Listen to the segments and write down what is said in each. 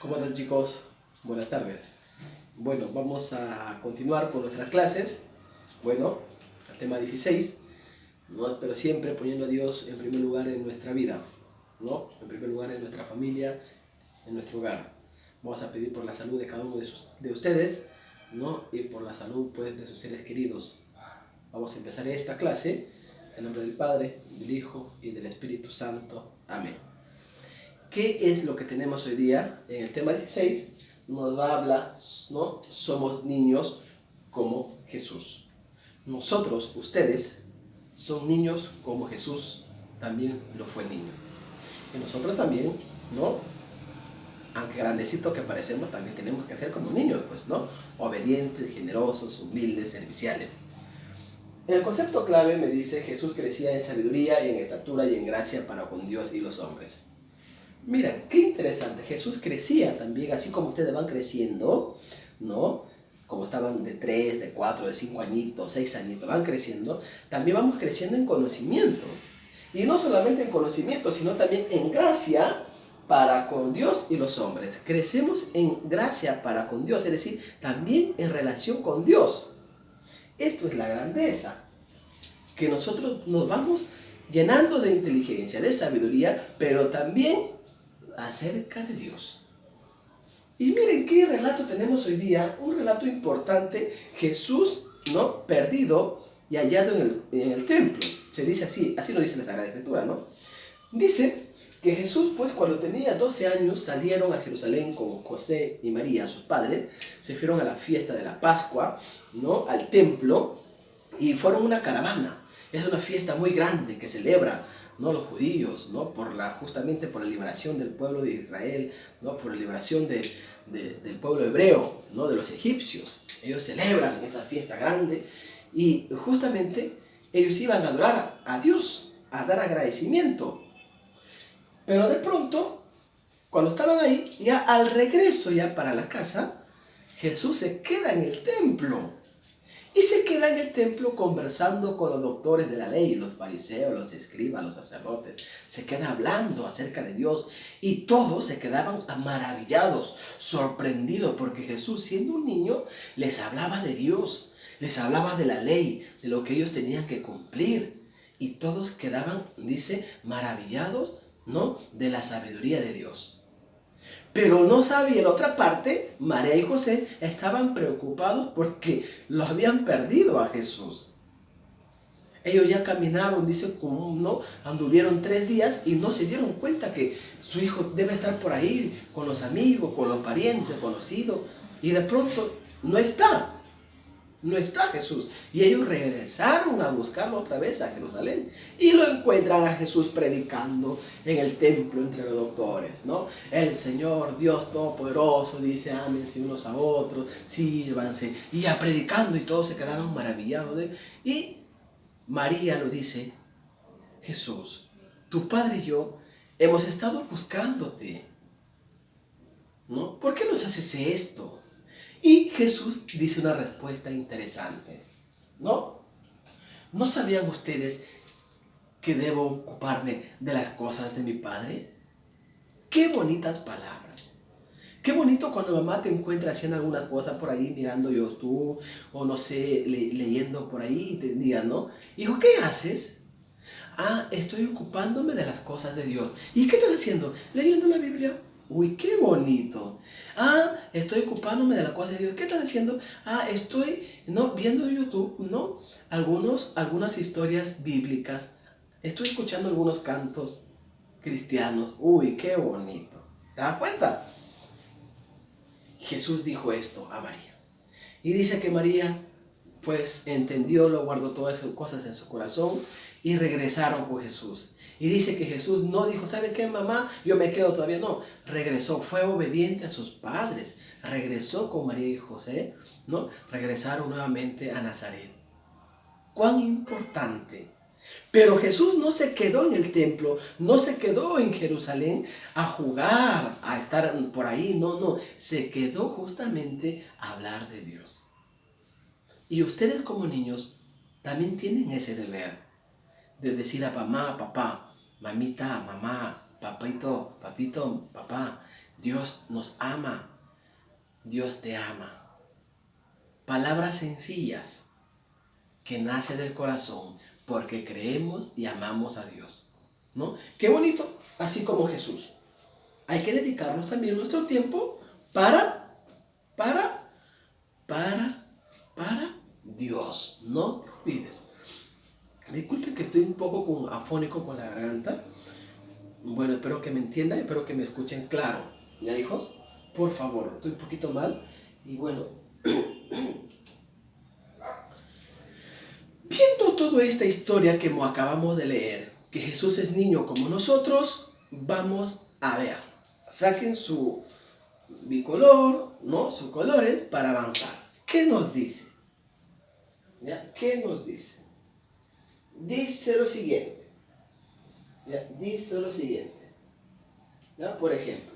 ¿Cómo están, chicos? Buenas tardes. Bueno, vamos a continuar con nuestras clases. Bueno, el tema 16, ¿no? Pero siempre poniendo a Dios en primer lugar en nuestra vida, ¿no? En primer lugar en nuestra familia, en nuestro hogar. Vamos a pedir por la salud de cada uno de ustedes, ¿no? Y por la salud, pues, de sus seres queridos. Vamos a empezar esta clase en nombre del Padre, del Hijo y del Espíritu Santo. Amén. ¿Qué es lo que tenemos hoy día? En el tema 16 nos va a hablar, ¿no? Somos niños como Jesús. Nosotros, ustedes, son niños como Jesús también lo fue niño. Y nosotros también, ¿no? Aunque grandecitos que parecemos, también tenemos que ser como niños, pues, ¿no? Obedientes, generosos, humildes, serviciales. El concepto clave me dice: Jesús crecía en sabiduría y en estatura y en gracia para con Dios y los hombres. Mira, qué interesante. Jesús crecía también, así como ustedes van creciendo, ¿no? Como estaban de 3, de 4, de 5 añitos, 6 añitos, van creciendo. También vamos creciendo en conocimiento. Y no solamente en conocimiento, sino también en gracia para con Dios y los hombres. Crecemos en gracia para con Dios, es decir, también en relación con Dios. Esto es la grandeza, que nosotros nos vamos llenando de inteligencia, de sabiduría, pero también acerca de Dios. Y miren qué relato tenemos hoy día, un relato importante: Jesús, ¿no? Perdido y hallado en el templo. Se dice así lo dice la Sagrada Escritura, ¿no? Dice que Jesús, pues, cuando tenía 12 años, salieron a Jerusalén con José y María, sus padres, se fueron a la fiesta de la Pascua, ¿no? Al templo, y fueron una caravana. Es una fiesta muy grande que celebra, ¿no? Los judíos, ¿no? Justamente por la liberación del pueblo de Israel, ¿no? Por la liberación del pueblo hebreo, ¿no? De los egipcios. Ellos celebran esa fiesta grande y justamente ellos iban a adorar a Dios, a dar agradecimiento. Pero de pronto, cuando estaban ahí, ya al regreso ya para la casa, Jesús se queda en el templo. Y se queda en el templo conversando con los doctores de la ley, los fariseos, los escribas, los sacerdotes. Se queda hablando acerca de Dios y todos se quedaban maravillados, sorprendidos, porque Jesús, siendo un niño, les hablaba de Dios, les hablaba de la ley, de lo que ellos tenían que cumplir. Y todos quedaban, dice, maravillados, ¿no? De la sabiduría de Dios. Pero no sabía, la otra parte, María y José estaban preocupados porque lo habían perdido a Jesús. Ellos ya caminaron, dice, ¿no? Anduvieron 3 días y no se dieron cuenta que su hijo debe estar por ahí con los amigos, con los parientes, conocidos. Y de pronto no está Jesús. Y ellos regresaron a buscarlo otra vez a Jerusalén. Y lo encuentran a Jesús predicando en el templo entre los doctores, ¿no? El Señor Dios Todopoderoso dice: ámense unos a otros, sírvanse. Y ya predicando, y todos se quedaron maravillados de él. Y María lo dice: Jesús, tu padre y yo hemos estado buscándote, ¿no? ¿Por qué nos haces esto? Y Jesús dice una respuesta interesante, ¿no? ¿No sabían ustedes que debo ocuparme de las cosas de mi Padre? Qué bonitas palabras. Qué bonito cuando mamá te encuentra haciendo alguna cosa por ahí, mirando YouTube, o no sé, leyendo por ahí, y te diga, ¿no? Hijo, ¿qué haces? Ah, estoy ocupándome de las cosas de Dios. ¿Y qué estás haciendo? Leyendo la Biblia. Uy, qué bonito. Ah, estoy ocupándome de las cosas de Dios. ¿Qué estás haciendo? Ah, estoy, ¿no? Viendo YouTube, ¿no? Algunas historias bíblicas. Estoy escuchando algunos cantos cristianos. Uy, qué bonito. ¿Te das cuenta? Jesús dijo esto a María. Y dice que María, pues, entendió, lo guardó todas esas cosas en su corazón y regresaron con Jesús. Y dice que Jesús no dijo: ¿sabe qué, mamá? Yo me quedo todavía. No, regresó, fue obediente a sus padres. Regresó con María y José, ¿no? Regresaron nuevamente a Nazaret. ¡Cuán importante! Pero Jesús no se quedó en el templo, no se quedó en Jerusalén a jugar, a estar por ahí. No, se quedó justamente a hablar de Dios. Y ustedes como niños también tienen ese deber de decir a mamá, papá, mamita, mamá, papito, papito, papá, Dios nos ama. Dios te ama. Palabras sencillas que nacen del corazón porque creemos y amamos a Dios, ¿no? Qué bonito, así como Jesús. Hay que dedicarnos también nuestro tiempo para Dios. No te olvides. Disculpen que estoy un poco afónico con la garganta. Bueno, espero que me entiendan, espero que me escuchen claro. ¿Ya, hijos? Por favor, estoy un poquito mal. Y bueno, viendo toda esta historia que acabamos de leer, que Jesús es niño como nosotros, vamos a ver. Saquen su bicolor, ¿no? Sus colores para avanzar. ¿Qué nos dice? ¿Ya? ¿Qué nos dice? Dice lo siguiente. ¿Ya? Dice lo siguiente. ¿Ya? Por ejemplo,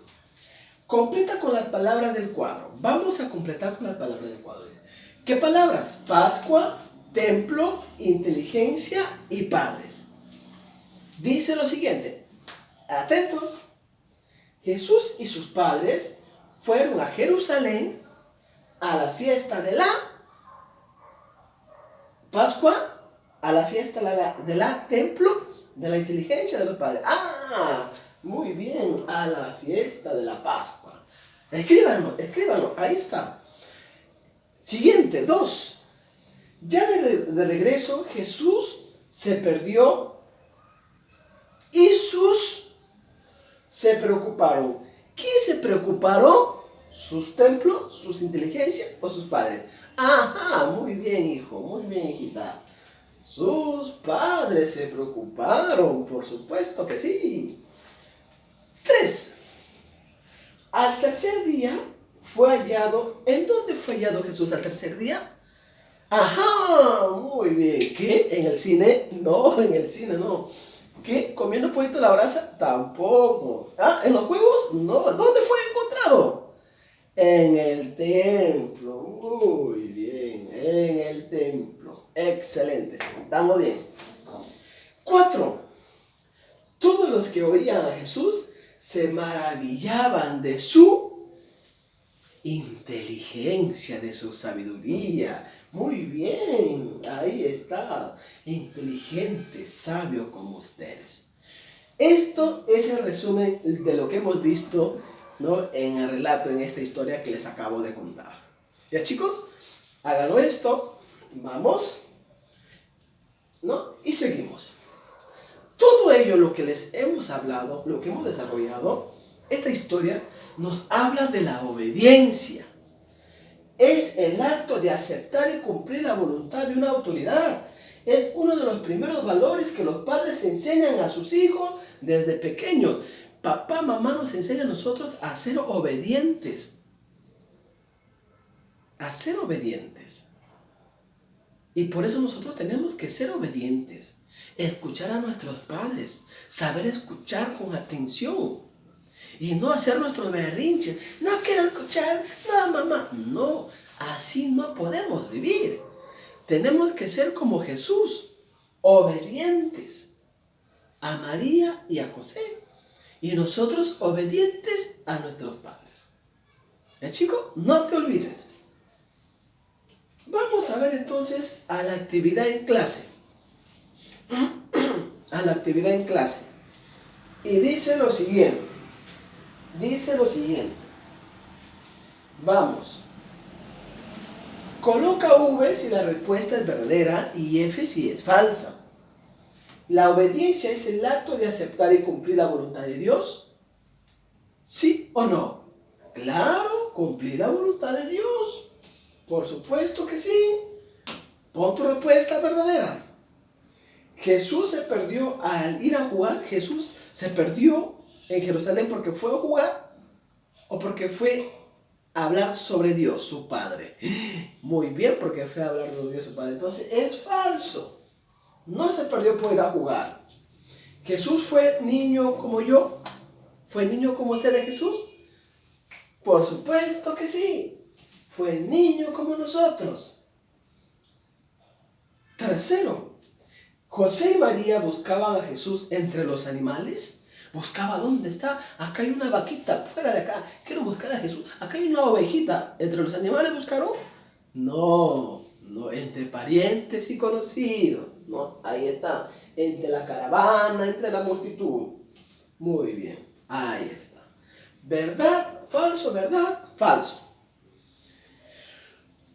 completa con las palabras del cuadro. Vamos a completar con las palabras del cuadro. ¿Qué palabras? Pascua, templo, inteligencia y padres. Dice lo siguiente. Atentos. Jesús y sus padres fueron a Jerusalén a la fiesta de la Pascua, a la fiesta de la templo, de la inteligencia de los padres. Ah, muy bien, a la fiesta de la Pascua. Escríbanlo, ahí está. Siguiente, 2. Ya de regreso, Jesús se perdió y se preocuparon. ¿Quién se preocuparon? ¿Sus templos, sus inteligencias o sus padres? Ajá, muy bien, hijo, muy bien, hijita. Sus padres se preocuparon, por supuesto que sí. 3. Al tercer día fue hallado. ¿En dónde fue hallado Jesús al tercer día? Ajá, muy bien. ¿Qué? ¿En el cine? No, en el cine no. ¿Qué? ¿Comiendo poquito la brasa? Tampoco. ¿Ah? ¿En los juegos? No. ¿Dónde fue encontrado? En el templo. Muy bien, en el templo. Excelente. Estamos bien. 4. Todos los que oían a Jesús se maravillaban de su inteligencia, de su sabiduría. Muy bien, ahí está. Inteligente, sabio como ustedes. Esto es el resumen de lo que hemos visto, ¿no? En el relato, en esta historia que les acabo de contar. Ya, chicos, háganlo esto. Vamos, ¿no? Y seguimos. Todo ello, lo que les hemos hablado, lo que hemos desarrollado, esta historia nos habla de la obediencia. Es el acto de aceptar y cumplir la voluntad de una autoridad. Es uno de los primeros valores que los padres enseñan a sus hijos desde pequeños. Papá, mamá nos enseña a nosotros a ser obedientes. A ser obedientes. Y por eso nosotros tenemos que ser obedientes. Escuchar a nuestros padres. Saber escuchar con atención. Y no hacer nuestros berrinches. No quiero escuchar. No, mamá. No, así no podemos vivir. Tenemos que ser como Jesús. Obedientes a María y a José. Y nosotros obedientes a nuestros padres. Chico, no te olvides. Vamos a ver entonces a la actividad en clase. A la actividad en clase. Y dice lo siguiente. Vamos. Coloca V si la respuesta es verdadera y F si es falsa. ¿La obediencia es el acto de aceptar y cumplir la voluntad de Dios? ¿Sí o no? Claro, cumplir la voluntad de Dios. Por supuesto que sí. Pon tu respuesta verdadera. Jesús se perdió al ir a jugar. Jesús se perdió en Jerusalén porque fue a jugar o porque fue a hablar sobre Dios, su Padre. Muy bien, porque fue a hablar de Dios, su Padre. Entonces es falso. No se perdió por ir a jugar. Jesús fue niño como yo. ¿Fue niño como usted de Jesús? Por supuesto que sí. Fue niño como nosotros. Tercero, ¿José y María buscaban a Jesús entre los animales? Buscaba dónde está. Acá hay una vaquita, fuera de acá. Quiero buscar a Jesús. Acá hay una ovejita. ¿Entre los animales buscaron? No, no, entre parientes y conocidos. No, ahí está. Entre la caravana, entre la multitud. Muy bien, ahí está. ¿Verdad? Falso, ¿verdad? Falso.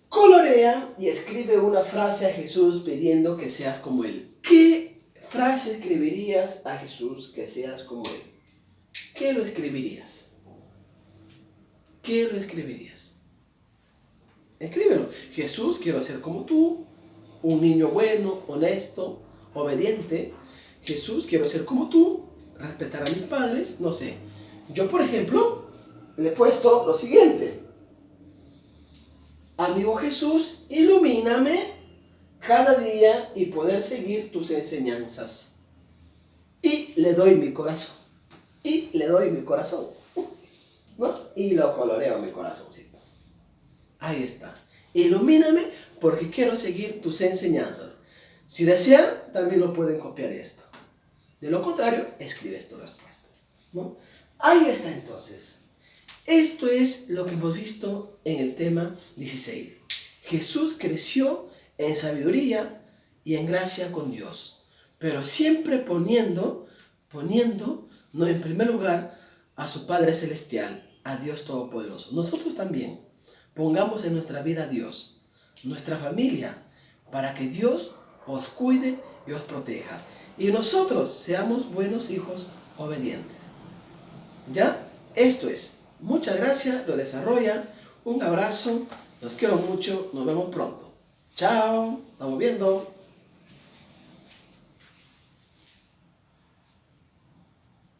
Colorea y escribe una frase a Jesús pidiendo que seas como Él. ¿Qué frase escribirías a Jesús que seas como Él? ¿Qué lo escribirías? ¿Qué lo escribirías? Escríbelo. Jesús, quiero ser como tú, un niño bueno, honesto, obediente. Jesús, quiero ser como tú, respetar a mis padres, no sé. Yo, por ejemplo, le he puesto lo siguiente. Amigo Jesús, ilumíname cada día y poder seguir tus enseñanzas. Y le doy mi corazón. Y le doy mi corazón. ¿No? Y lo coloreo mi corazoncito. Ahí está. Ilumíname porque quiero seguir tus enseñanzas. Si desean, también lo pueden copiar esto. De lo contrario, escribes tu respuesta, ¿no? Ahí está entonces. Esto es lo que hemos visto en el tema 16. Jesús creció en sabiduría y en gracia con Dios, pero siempre poniendo, no en primer lugar, a su Padre Celestial, a Dios Todopoderoso. Nosotros también pongamos en nuestra vida a Dios, nuestra familia, para que Dios os cuide y os proteja. Y nosotros seamos buenos hijos obedientes. ¿Ya? Esto es. Muchas gracias, lo desarrollan. Un abrazo, los quiero mucho, nos vemos pronto. Chao, estamos viendo.